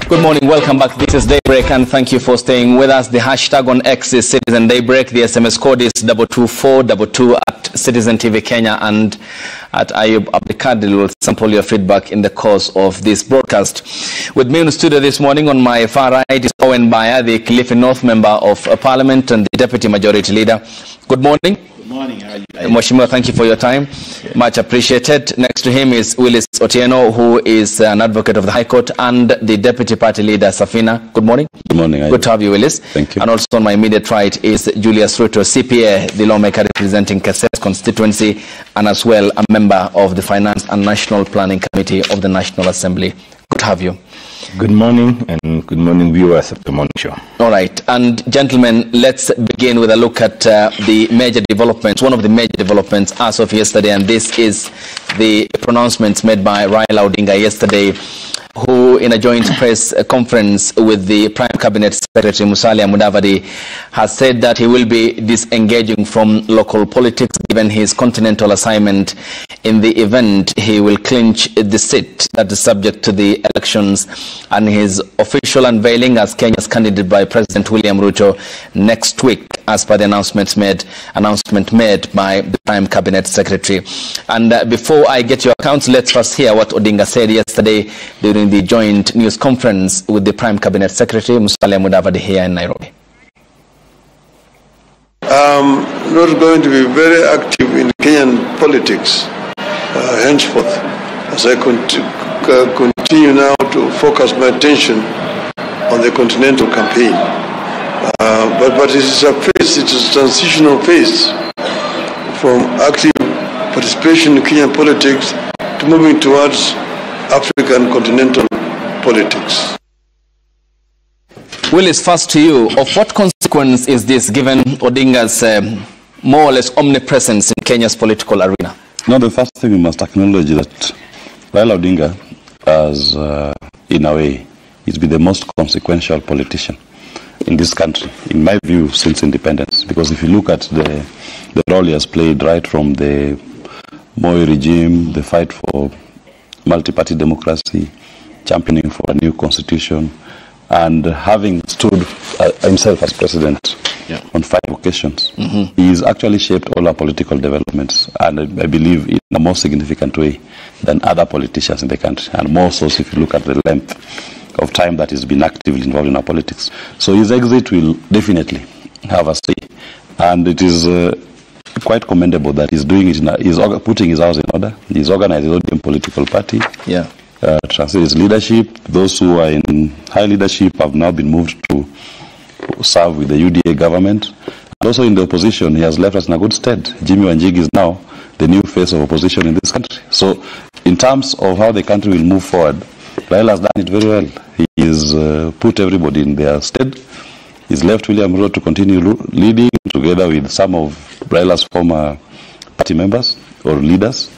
Good morning, welcome back. This is Daybreak and thank you for staying with us. The hashtag on X is Citizen Daybreak. The SMS code is 22422 at Citizen TV Kenya and at Ayub Abdikadir. Will sample your feedback in the course of this broadcast. With me in the studio this morning on my far right is Owen Baya, the Kilifi North Member of Parliament and the Deputy Majority Leader. Good morning. Good morning. How are you? Mheshimiwa, thank you for your time. Much appreciated. Next to him is Willis Otieno, who is an advocate of the High Court, and the Deputy Party Leader, Safina. Good morning. Good morning. Good to have you, Willis. Thank you. And also on my immediate right is Julius Ruto, CPA, the lawmaker representing Keses constituency, and as well a member of the Finance and National Planning Committee of the National Assembly. Good to have you. Good morning, and good morning, viewers of the morning show. All right. And gentlemen, let's begin with a look at the major developments, one of the major developments as of yesterday, and this is the pronouncements made by Raila Odinga yesterday, who in a joint press conference with the Prime Cabinet Secretary Musalia Mudavadi has said that he will be disengaging from local politics given his continental assignment in the event he will clinch the seat that is subject to the elections, and his official unveiling as Kenya's candidate by President William Ruto next week, as per the announcement made by the Prime Cabinet Secretary. And before I get your accounts, let's first hear what Odinga said yesterday during the joint news conference with the Prime Cabinet Secretary Musalia Mudavadi here in Nairobi. I'm not going to be very active in Kenyan politics henceforth, as I continue now to focus my attention on the continental campaign. But it is a phase, it is a transitional phase from active participation in Kenyan politics to moving towards African continental politics. Willis, first to you, of what consequence is this given Odinga's more or less omnipresence in Kenya's political arena? Now, the first thing we must acknowledge is that Raila Odinga has, in a way, he's been the most consequential politician in this country, in my view, since independence. Because if you look at the role he has played right from the Moi regime, the fight for multi-party democracy, championing for a new constitution, and having stood himself as president on 5 occasions, he's actually shaped all our political developments, and I believe in a more significant way than other politicians in the country, and more so if you look at the length of time that he's been actively involved in our politics. So his exit will definitely have a say, and it is quite commendable that he's doing it. He's putting his house in order. He's organized his own political party. Yeah. Translate his leadership. Those who are in high leadership have now been moved to serve with the UDA government. And also in the opposition, he has left us in a good stead. Jimmy Wanjigi is now the new face of opposition in this country. So in terms of how the country will move forward, Raila has done it very well. He has put everybody in their stead. He's left William Ruto to continue leading together with some of Raila's former party members or leaders.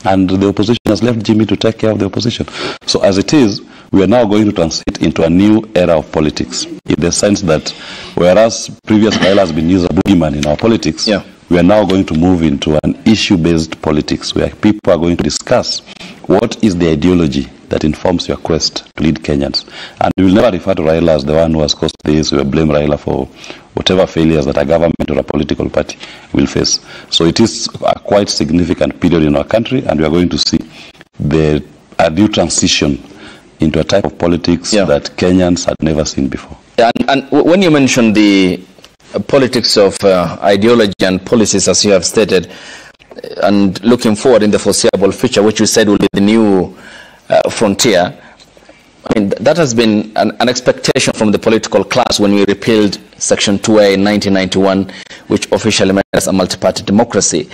And the opposition has left Jimmy to take care of the opposition. So as it is, we are now going to transit into a new era of politics, in the sense that whereas previous Raila has been used as a boogeyman in our politics, we are now going to move into an issue-based politics where people are going to discuss what is the ideology that informs your quest to lead Kenyans. And we will never refer to Raila as the one who has caused this. We will blame Raila for whatever failures that a government or a political party will face. So it is a quite significant period in our country, and we are going to see a new transition into a type of politics that Kenyans had never seen before. And when you mention the politics of ideology and policies, as you have stated, and looking forward in the foreseeable future, which you said will be the new frontier, I mean, that has been an expectation from the political class when we repealed Section 2A in 1991, which officially made us a multi-party democracy.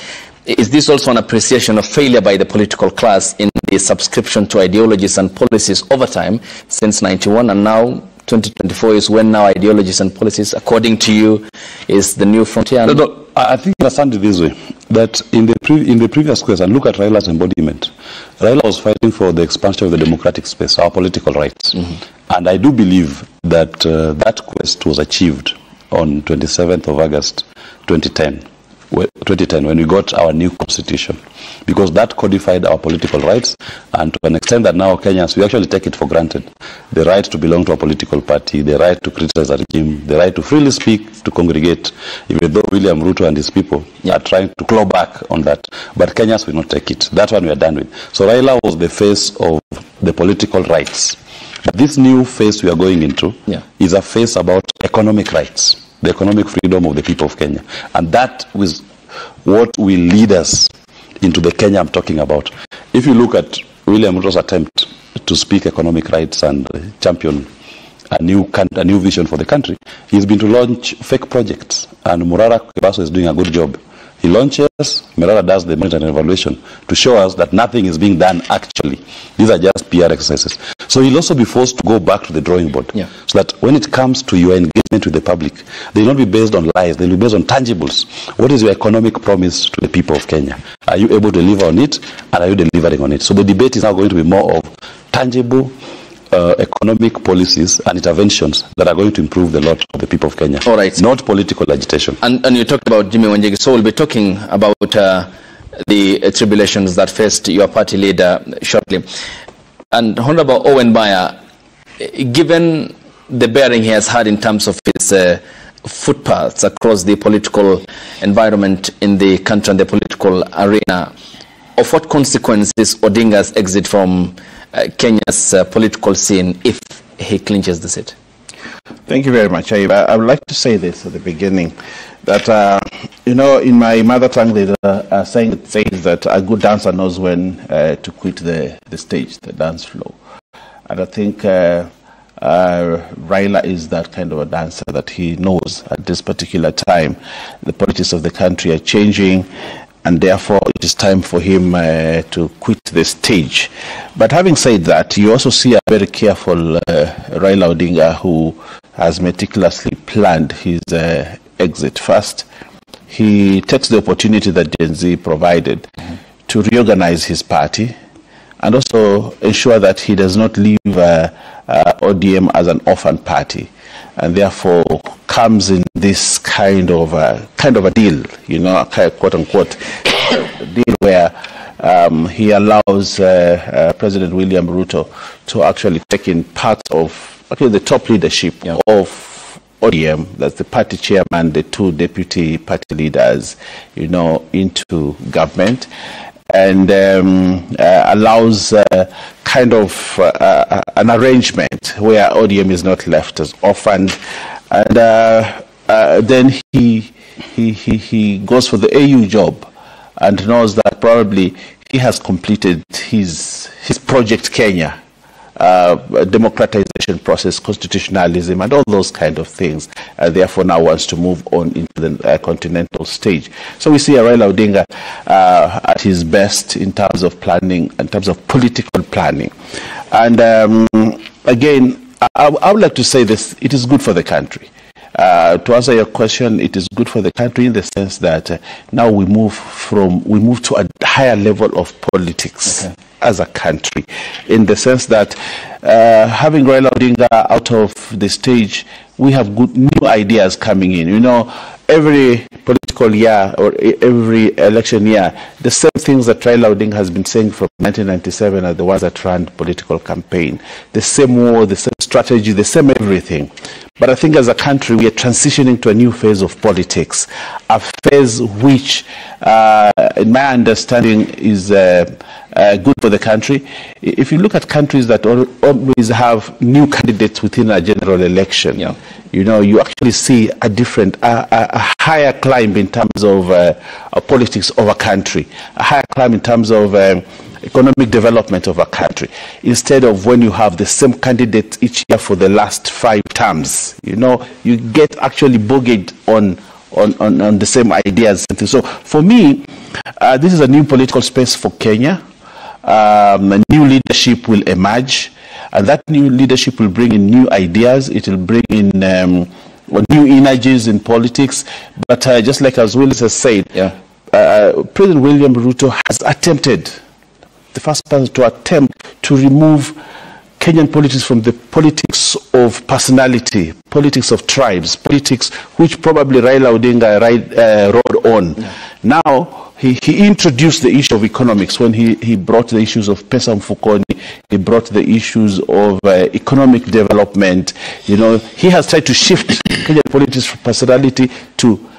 Is this also an appreciation of failure by the political class in the subscription to ideologies and policies over time since 91, and now 2024 is when now ideologies and policies, according to you, is the new frontier? No, I think you understand it this way, that in the previous quest, and look at Raila's embodiment, Raila was fighting for the expansion of the democratic space, our political rights. And I do believe that that quest was achieved on 27th of August 2010, 2010, when we got our new constitution, because that codified our political rights, and to an extent that now Kenyans, we actually take it for granted. The right to belong to a political party, the right to criticize a regime, the right to freely speak, to congregate, even though William Ruto and his people are trying to claw back on that. But Kenyans will not take it. That one we are done with. So Raila was the face of the political rights. But this new phase we are going into is a phase about economic rights, the economic freedom of the people of Kenya. And that is what will lead us into the Kenya I'm talking about. If you look at William Ruto's attempt to speak economic rights and champion a new vision for the country, he's been to launch fake projects. And Murara Kebaso is doing a good job. He launches, Murara does the monitoring and evaluation to show us that nothing is being done actually. These are just PR exercises. So he'll also be forced to go back to the drawing board. So that when it comes to your engagement with the public, they will not be based on lies, they will be based on tangibles. What is your economic promise to the people of Kenya? Are you able to deliver on it, and are you delivering on it? So the debate is now going to be more of tangible economic policies and interventions that are going to improve the lot of the people of Kenya. All right. Not political agitation. And you talked about Jimmy Wanjigi, so we'll be talking about the tribulations that faced your party leader shortly. And Honorable Owen Baya, given the bearing he has had in terms of his footpaths across the political environment in the country and the political arena, of what consequence is Odinga's exit from Kenya's political scene if he clinches the seat? Thank you very much. I would like to say this at the beginning, that, in my mother tongue, there's a saying that says that a good dancer knows when to quit the stage, the dance floor. And I think Raila is that kind of a dancer, that he knows at this particular time the politics of the country are changing, and therefore it is time for him to quit the stage. But having said that, you also see a very careful Raila Odinga, who has meticulously planned his exit. First, he takes the opportunity that Gen Z provided to reorganize his party, and also ensure that he does not leave ODM as an orphan party, and therefore comes in this kind of a deal, quote unquote deal, where he allows President William Ruto to actually take in part of the top leadership of ODM, that's the party chairman, the two deputy party leaders, into government, and allows kind of an arrangement where ODM is not left as orphaned, and then he goes for the AU job and knows that probably he has completed his project Kenya, democratization process, constitutionalism, and all those kind of things, therefore now wants to move on into the continental stage. So we see Raila Odinga at his best in terms of planning, in terms of political planning. And again, I would like to say this: it is good for the country. To answer your question, it is good for the country in the sense that now we move to a higher level of politics as a country, in the sense that having Raila Odinga out of the stage, we have good new ideas coming in. Every political year or every election year, the same things that Raila Odinga has been saying from 1997 are the ones that run political campaign. The same war, the same strategy, the same everything. But I think as a country, we are transitioning to a new phase of politics, a phase which, in my understanding, is good for the country. If you look at countries that always have new candidates within a general election, you actually see a higher climb in terms of politics of a country, a higher climb in terms of economic development of a country, instead of when you have the same candidate each year for the last 5 terms. You get actually bogged on the same ideas. So for me, this is a new political space for Kenya. A new leadership will emerge, and that new leadership will bring in new ideas. It will bring in new energies in politics. But just like as Willis has said, President William Ruto has attempted, the first person to attempt to remove Kenyan politics from the politics politics of personality, politics of tribes, politics which probably Raila Odinga rode on. Yeah. Now, he introduced the issue of economics when he brought the issues of Pesa Mfukoni, he brought the issues of economic development. You know, he has tried to shift Kenyan politics from personality to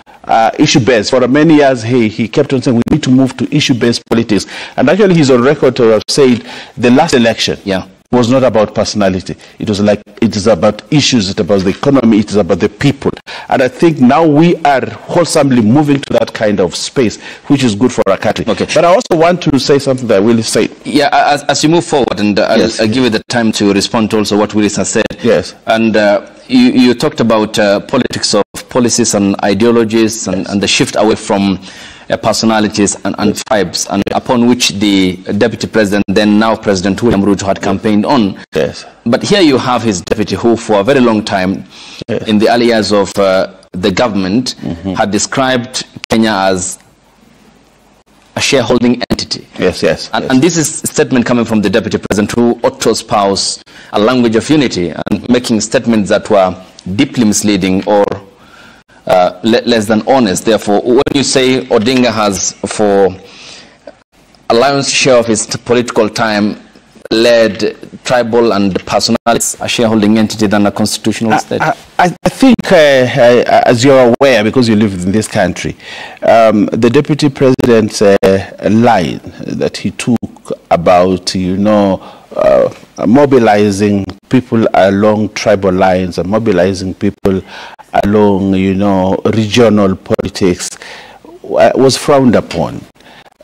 issue-based. For many years, he kept on saying we need to move to issue-based politics. And actually, he's on record to have said the last election was not about personality. It was like, it is about issues, it's about the economy, it is about the people. And I think now we are wholesomely moving to that kind of space, which is good for our country. Okay. But I also want to say something that Willis said. Yeah, as you move forward, and I'll give you the time to respond to also what Willis has said. Yes. And you talked about politics of policies and ideologies and the shift away from personalities and tribes, and upon which the deputy president, then now President William Ruto, had campaigned on. Yes. But here you have his deputy, who for a very long time, in the early years of the government, had described Kenya as a shareholding entity. Yes, yes. And this is a statement coming from the deputy president, who ought to espouse a language of unity, and making statements that were deeply misleading or less than honest. Therefore, when you say Odinga has, for a lion's share of his political time, led tribal and personalities, a shareholding entity than a constitutional state? I think, as you're aware, because you live in this country, the deputy president's line that he took about, you know, mobilizing people along tribal lines and mobilizing people along, you know, regional politics was frowned upon.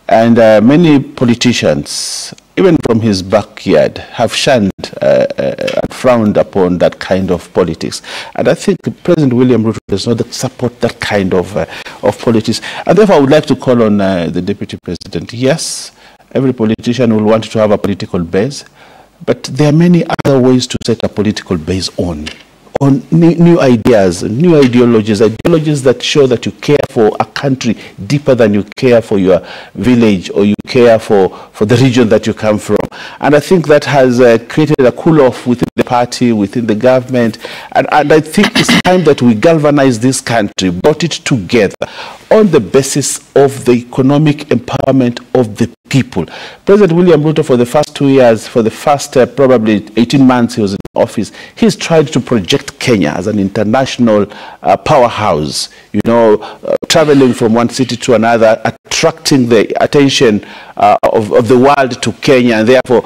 And many politicians, even from his backyard, have shunned and frowned upon that kind of politics. And I think President William Ruto does not support that kind of politics. And therefore, I would like to call on the deputy president. Yes, every politician will want to have a political base, but there are many other ways to set a political base on new ideas, new ideologies that show that you care for a country deeper than you care for your village, or you care for the region that you come from. And I think that has created a cool-off within the party, within the government. And I think it's time that we galvanize this country, brought it together on the basis of the economic empowerment of the people. President William Ruto, for the first 2 years, for the first probably 18 months he was in office, he's tried to project Kenya as an international powerhouse, you know, traveling from one city to another, attracting the attention of the world to Kenya, and therefore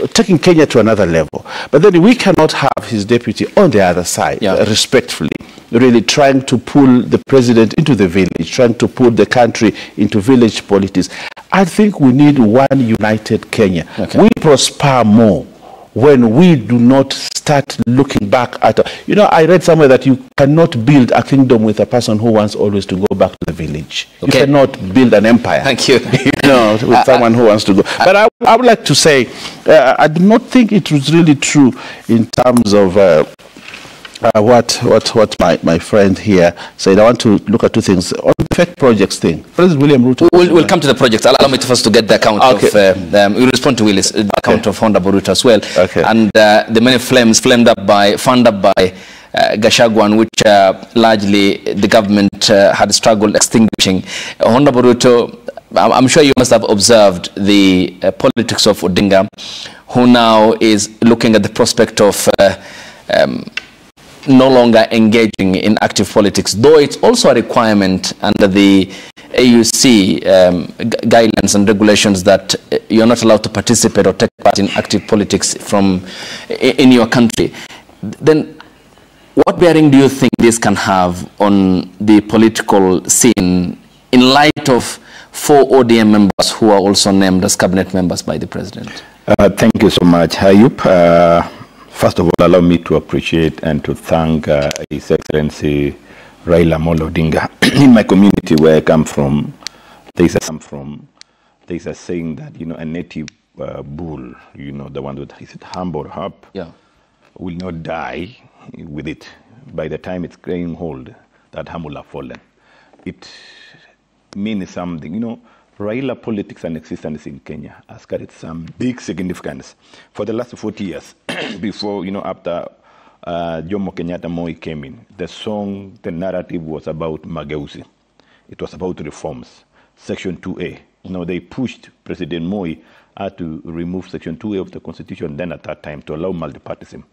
taking Kenya to another level. But then we cannot have his deputy on the other side, respectfully, really trying to pull the president into the village, trying to pull the country into village politics. I think we need one united Kenya. Okay. We prosper more when we do not start looking back at, you know, I read somewhere that you cannot build a kingdom with a person who wants always to go back to the village. Okay. You cannot build an empire. Thank you. You know, with someone who wants to go. But I would like to say, I do not think it was really true in terms of what my friend here said. I want to look at two things. On the fake projects thing, President William Ruto... We'll come to the projects. Allow me to first to get the account of... we'll respond to Willis, the account of Honda Boruto as well. Okay. And the many flames fanned up by Gachagua, which largely the government had struggled extinguishing. Honda Boruto, I'm sure you must have observed the politics of Odinga, who now is looking at the prospect of no longer engaging in active politics, though it's also a requirement under the AUC guidelines and regulations that you're not allowed to participate or take part in active politics in your country. Then what bearing do you think this can have on the political scene in light of 4 ODM members who are also named as cabinet members by the president? Thank you so much, Hayup. First of all, allow me to appreciate and to thank His Excellency Raila Amolo Odinga. In my community where I come from, there's a saying that, you know, a native bull, you know, the one that is humble up, will not die with it. By the time it's getting old, that humble will have fallen. It means something, you know. Raila politics and existence in Kenya has carried some big significance for the last 40 years before, you know, after Jomo Kenyatta Moi came in, the song, the narrative was about Mageuzi. It was about reforms. Section 2A. They pushed President Moi to remove Section 2A of the Constitution then at that time to allow multipartyism.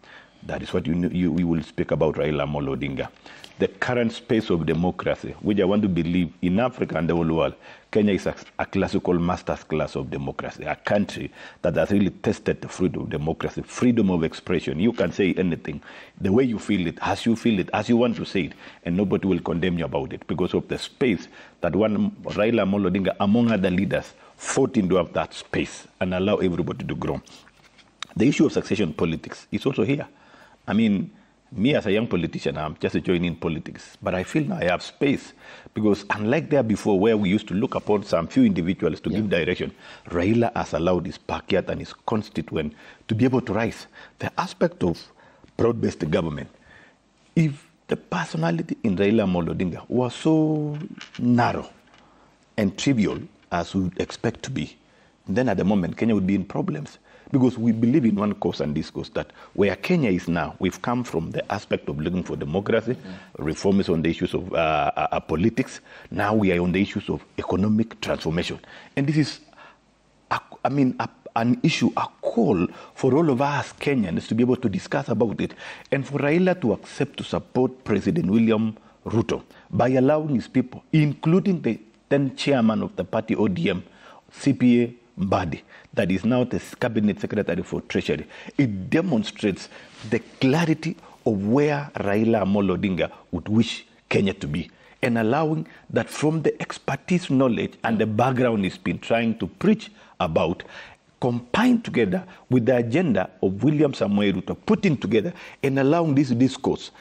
That is what we will speak about Raila Amolo Odinga. The current space of democracy, which I want to believe in Africa and the whole world, Kenya is a classical master's class of democracy, a country that has really tested the fruit of democracy, freedom of expression. You can say anything the way you feel it, as you want to say it, and nobody will condemn you about it because of the space that one Raila Amolo Odinga, among other leaders, fought into of that space and allow everybody to grow. The issue of succession politics is also here. I mean, me as a young politician, I'm just joining politics, but I feel now I have space because unlike there before where we used to look upon some few individuals to give direction, Raila has allowed his backyard and his constituent to be able to rise. The aspect of broad-based government, if the personality in Raila Amolo Odinga was so narrow and trivial as we would expect to be, then at the moment Kenya would be in problems. Because we believe in one cause and discourse that where Kenya is now, we've come from the aspect of looking for democracy, reforms on the issues of politics. Now we are on the issues of economic transformation. And this is, an issue, a call for all of us Kenyans to be able to discuss about it. And for Raila to accept to support President William Ruto by allowing his people, including the then chairman of the party ODM, CPA Mbadi, that is now the Cabinet Secretary for Treasury. It demonstrates the clarity of where Raila Amolo Odinga would wish Kenya to be, and allowing that from the expertise, knowledge, and the background he's been trying to preach about, combined together with the agenda of William Samoei Ruto, putting together and allowing this discourse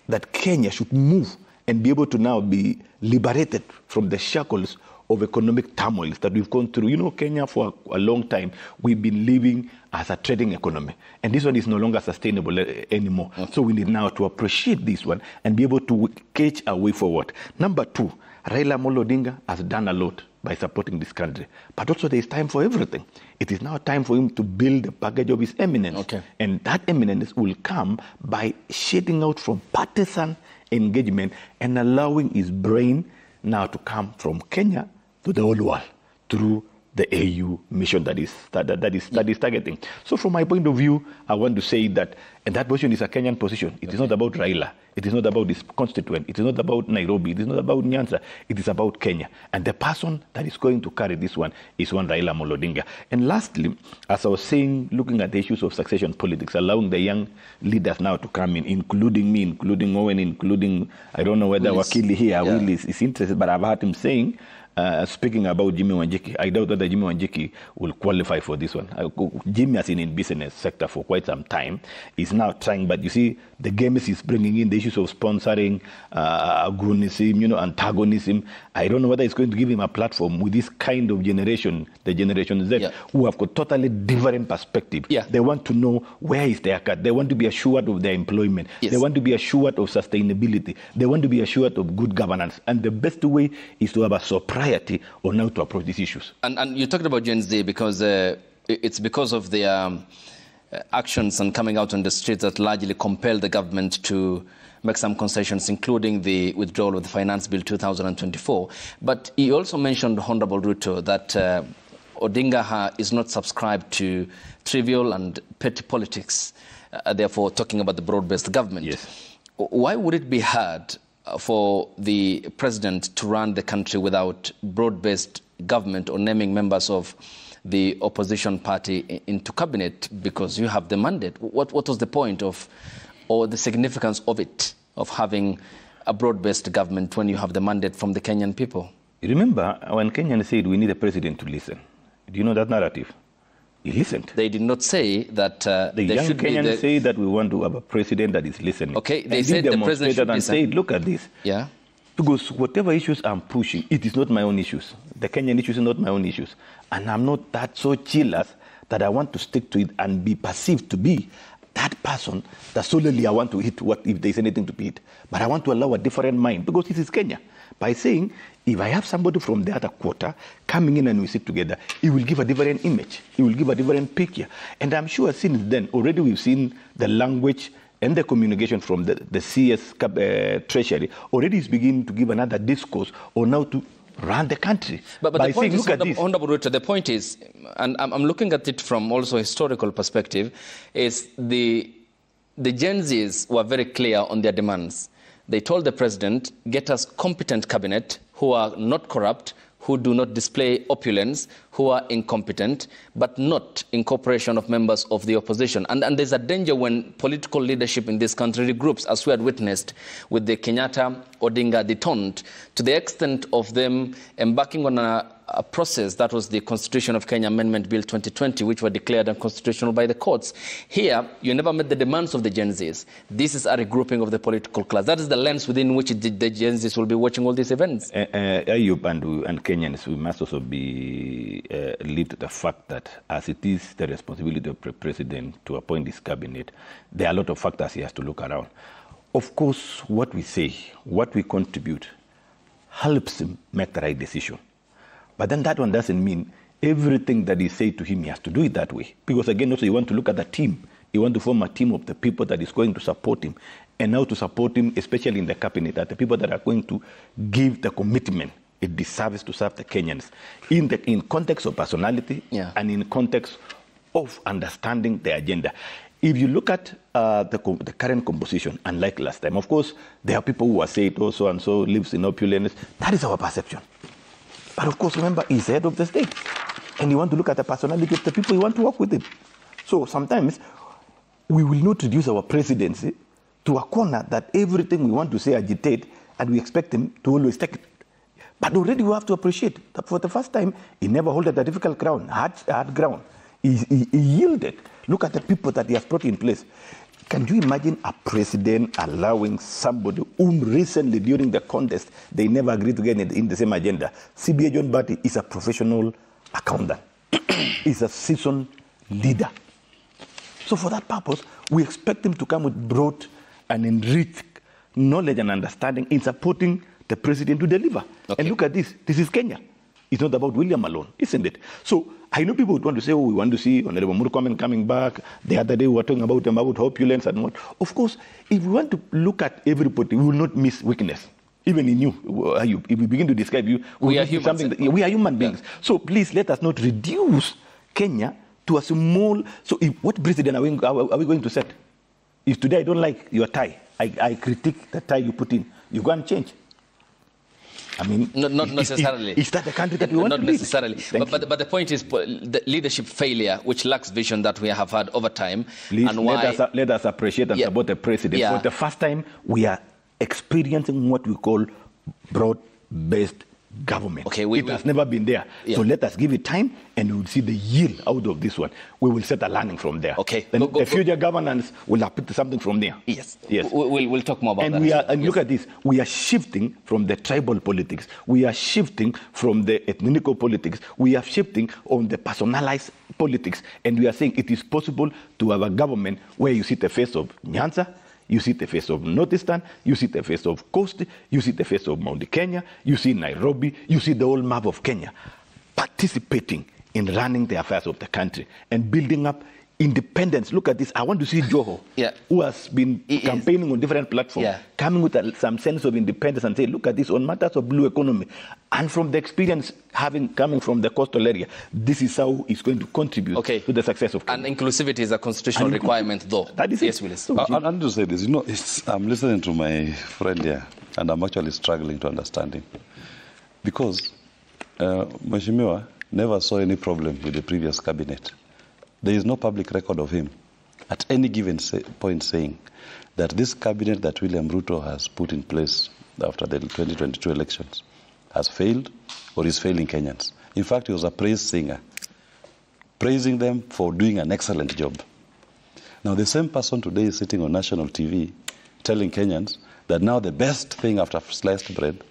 that Kenya should move and be able to now be liberated from the shackles of economic turmoil that we've gone through. You know, Kenya for a long time, we've been living as a trading economy. And this one is no longer sustainable anymore. So we need now to appreciate this one and be able to catch our way forward. Number two, Raila Amolo Odinga has done a lot by supporting this country. But also there is time for everything. It is now time for him to build the package of his eminence. Okay. And that eminence will come by shading out from partisan engagement and allowing his brain now to come from Kenya to the whole world through the AU mission that is targeting. So from my point of view, I want to say that, and that position is a Kenyan position. It is not about Raila. It is not about his constituent. It is not about Nairobi. It is not about Nyanza. It is about Kenya. And the person that is going to carry this one is one Raila Amolo Odinga. And lastly, as I was saying, looking at the issues of succession politics, allowing the young leaders now to come in, including me, including Owen, including, I don't know whether Wakili here, Will is interested, but I've heard him saying, speaking about Jimmy Wanjiki, I doubt that Jimmy Wanjiki will qualify for this one. Jimmy has been in business sector for quite some time. He's now trying, but you see, the games he's bringing in, the issues of sponsoring, agonism, antagonism. I don't know whether it's going to give him a platform with this kind of generation, the Generation Z, who have got totally different perspective. They want to know where is their cut. They want to be assured of their employment. They want to be assured of sustainability. They want to be assured of good governance. And the best way is to have a sobriety on how to approach these issues. And you talked about Gen Z because it's because of the actions and coming out on the streets that largely compelled the government to make some concessions, including the withdrawal of the Finance Bill 2024. But he also mentioned, Honorable Ruto, that Odinga is not subscribed to trivial and petty politics, therefore talking about the broad-based government. Yes. Why would it be hard for the president to run the country without broad-based government or naming members of the opposition party into cabinet, because you have the mandate? What was the point of, or the significance of it, of having a broad-based government when you have the mandate from the Kenyan people? Remember when Kenyans said we need a president to listen? Do you know that narrative? He listened. They did not say that the young Kenyans say that we want to have a president that is listening. Okay, they said the president should listen. Said, look at this. Yeah. Because whatever issues I'm pushing, it is not my own issues. The Kenyan issues are not my own issues. And I'm not that so chillers that I want to stick to it and be perceived to be that person that solely I want to hit what if there's anything to be hit. But I want to allow a different mind, because this is Kenya. By saying, if I have somebody from the other quarter coming in and we sit together, it will give a different image. It will give a different picture. And I'm sure since then, already we've seen the language and the communication from the CS Treasury already is beginning to give another discourse on how to run the country. But by the point saying, is, look at this. Honorable Ruto, the point is, and I'm looking at it from also a historical perspective, is the Gen Zs were very clear on their demands. They told the president, get us competent cabinet who are not corrupt, who do not display opulence, who are incompetent, but not incorporation of members of the opposition. And there's a danger when political leadership in this country regroups, as we had witnessed with the Kenyatta Odinga detente, to the extent of them embarking on a process that was the Constitution of Kenya Amendment Bill 2020, which were declared unconstitutional by the courts. Here, you never met the demands of the Gen Zs. This is a regrouping of the political class. That is the lens within which the Gen Zs will be watching all these events. Ayub and Kenyans, we must also be lead to the fact that as it is the responsibility of the president to appoint this cabinet, there are a lot of factors he has to look around. Of course, what we say, what we contribute, helps him make the right decision. But then that one doesn't mean everything that he said to him, he has to do it that way. Because again, also you want to look at the team. You want to form a team of the people that is going to support him. And how to support him, especially in the cabinet, that the people that are going to give the commitment it deserves to serve the Kenyans in context of personality and in context of understanding the agenda. If you look at the current composition, unlike last time, of course, there are people who are saying, oh, so and so lives in opulence. That is our perception. But of course, remember, he's the head of the state. And you want to look at the personality of the people you want to work with him. So sometimes we will not reduce our presidency to a corner that everything we want to say agitate, and we expect him to always take it. But already we have to appreciate that for the first time, he never held a difficult ground, hard ground. He yielded. Look at the people that he has brought in place. Can you imagine a president allowing somebody whom recently during the contest they never agreed to get in the same agenda? CBA John Batty is a professional accountant. He's a seasoned leader. So for that purpose, we expect him to come with broad and enriched knowledge and understanding in supporting the president to deliver. Okay. And look at this. This is Kenya. It's not about William alone, isn't it? So I know people would want to say, oh, we want to see Honorable Murkomen coming back. The other day we were talking about opulence and what. Of course, if we want to look at everybody, we will not miss weakness. Even in you, if we begin to describe you, we are human beings. Yeah. So please let us not reduce Kenya to a small. So what president are we going to set? If today I don't like your tie, I critique the tie you put in, you go and change. I mean, not necessarily. Is that the country that we want to lead? Not necessarily. But the point is the leadership failure, which lacks vision that we have had over time. Please and let us appreciate and support the president. For the first time, we are experiencing what we call broad-based government. Okay, it has never been there. So let us give it time, and we will see the yield out of this one. We will set a learning from there. Okay. Then the future governance will have put something from there. Yes. We'll talk more about that. And look at this. We are shifting from the tribal politics. We are shifting from the ethnical politics. We are shifting on the personalized politics. And we are saying it is possible to have a government where you see the face of Nyanza, you see the face of Northeastern, you see the face of Coast, you see the face of Mount Kenya, you see Nairobi, you see the whole map of Kenya participating in running the affairs of the country and building up independence. Look at this. I want to see Joho, who has been campaigning on different platforms, coming with some sense of independence and say, look at this on matters of blue economy. And from the experience coming from the coastal area, this is how it's going to contribute to the success of Kenya. And inclusivity is a constitutional requirement, though. That is yes, Willis. I want to say this. I'm listening to my friend here, and I'm actually struggling to understand him. Because Mheshimiwa never saw any problem with the previous cabinet. There is no public record of him at any given point saying that this cabinet that William Ruto has put in place after the 2022 elections has failed or is failing Kenyans. In fact, he was a praise singer, praising them for doing an excellent job. Now, the same person today is sitting on national TV telling Kenyans that now the best thing after sliced bread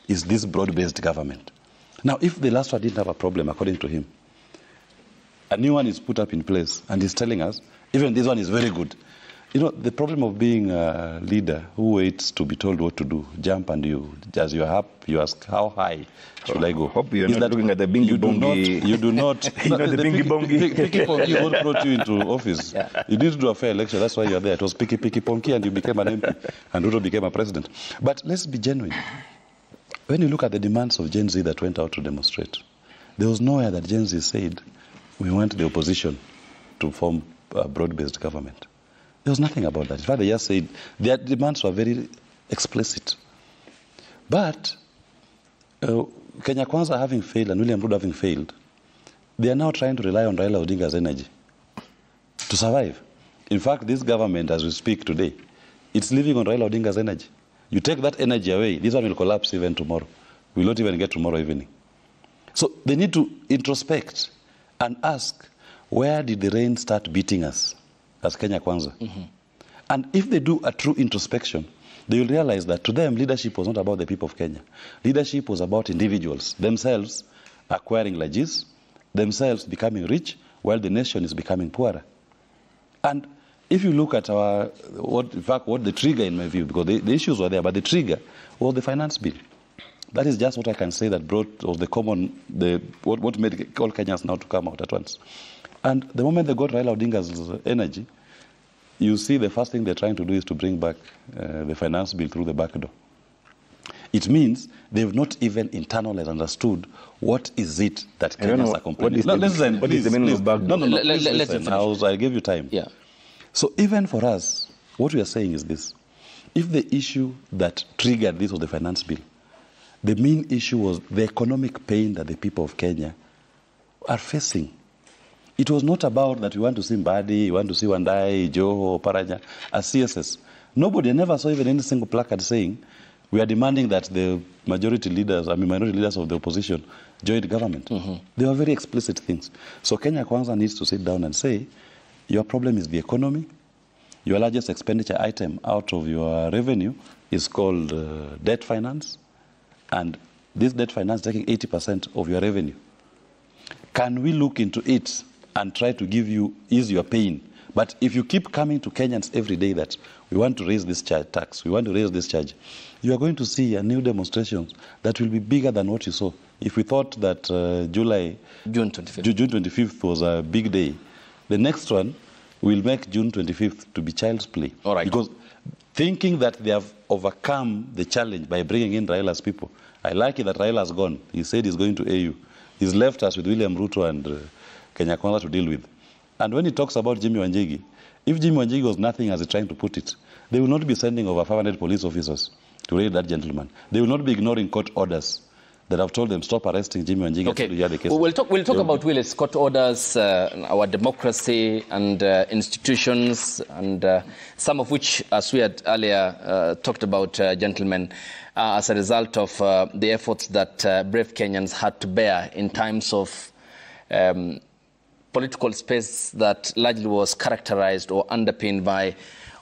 is this broad-based government. Now, if the last one didn't have a problem, according to him, a new one is put up in place, and he's telling us, even this one is very good. You know, the problem of being a leader who waits to be told what to do, jump and you, as you're up, you ask, how high should I go? Hope you're not looking at the bingy bongy. You do not. You know, the bingy bongy. Picky Ponky what brought you into office. Yeah. You didn't do a fair election, that's why you're there. It was Picky Ponky and you became an MP and Ruto became a president. But let's be genuine. When you look at the demands of Gen Z that went out to demonstrate, there was nowhere that Gen Z said, we want the opposition to form a broad-based government. There was nothing about that. In fact, they just said their demands were very explicit. But Kenya Kwanza having failed and William Ruto having failed, they are now trying to rely on Raila Odinga's energy to survive. In fact, this government, as we speak today, it's living on Raila Odinga's energy. You take that energy away, this one will collapse even tomorrow. We will not even get tomorrow evening. So they need to introspect and ask, where did the rain start beating us as Kenya Kwanza? Mm-hmm. And if they do a true introspection, they will realize that to them, leadership was not about the people of Kenya. Leadership was about individuals, themselves acquiring largesse, themselves becoming rich, while the nation is becoming poorer. And if you look at what the trigger in my view, because the issues were there, but the trigger was the finance bill. That is just what I can say that what made all Kenyans now to come out at once. And the moment they got Raila Odinga's energy, you see the first thing they're trying to do is to bring back the finance bill through the back door. It means they've not even internalized understood what is it that Kenyans are complaining. What is the meaning of back door? Listen, I gave you time. Yeah. So even for us, what we are saying is this. If the issue that triggered this was the finance bill, the main issue was the economic pain that the people of Kenya are facing. It was not about that we want to see Mbadi, we want to see Wandai, Joho, Paranya as CSS. Nobody, I never saw even any single placard saying we are demanding that the minority leaders of the opposition join the government. Mm-hmm. They were very explicit things. So Kenya Kwanza needs to sit down and say, your problem is the economy. Your largest expenditure item out of your revenue is called debt finance. And this debt finance is taking 80% of your revenue. Can we look into it and try to ease your pain? But if you keep coming to Kenyans every day that we want to raise this tax, we want to raise this charge, you are going to see a new demonstrations that will be bigger than what you saw. If we thought that June 25th was a big day, the next one will make June 25th to be child's play. All right. Because thinking that they have overcome the challenge by bringing in Raila's people. I like it that Raila's gone. He said he's going to AU. He's left us with William Ruto and Kenya Kwanza to deal with. And when he talks about Jimmy Wanjigi, if Jimmy Wanjigi was nothing as he's trying to put it, they will not be sending over 500 police officers to raid that gentleman. They will not be ignoring court orders that have told them stop arresting Jimmy Wanjigi. Okay, until you hear the case. we'll talk about Willis court orders, our democracy and institutions, and some of which, as we had earlier talked about, gentlemen, as a result of the efforts that brave Kenyans had to bear in times of political space that largely was characterized or underpinned by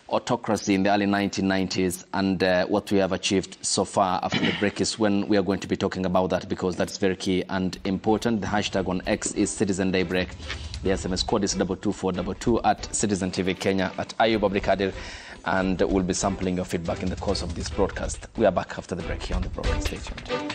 autocracy in the early 1990s, and what we have achieved so far after the break is when we are going to be talking about that, because that's very key and important. The hashtag on X is Citizen Daybreak. The SMS code is 22422 at Citizen TV Kenya, at Ayub Abdikadir, and we'll be sampling your feedback in the course of this broadcast. We are back after the break here on the broadcast. Stay tuned.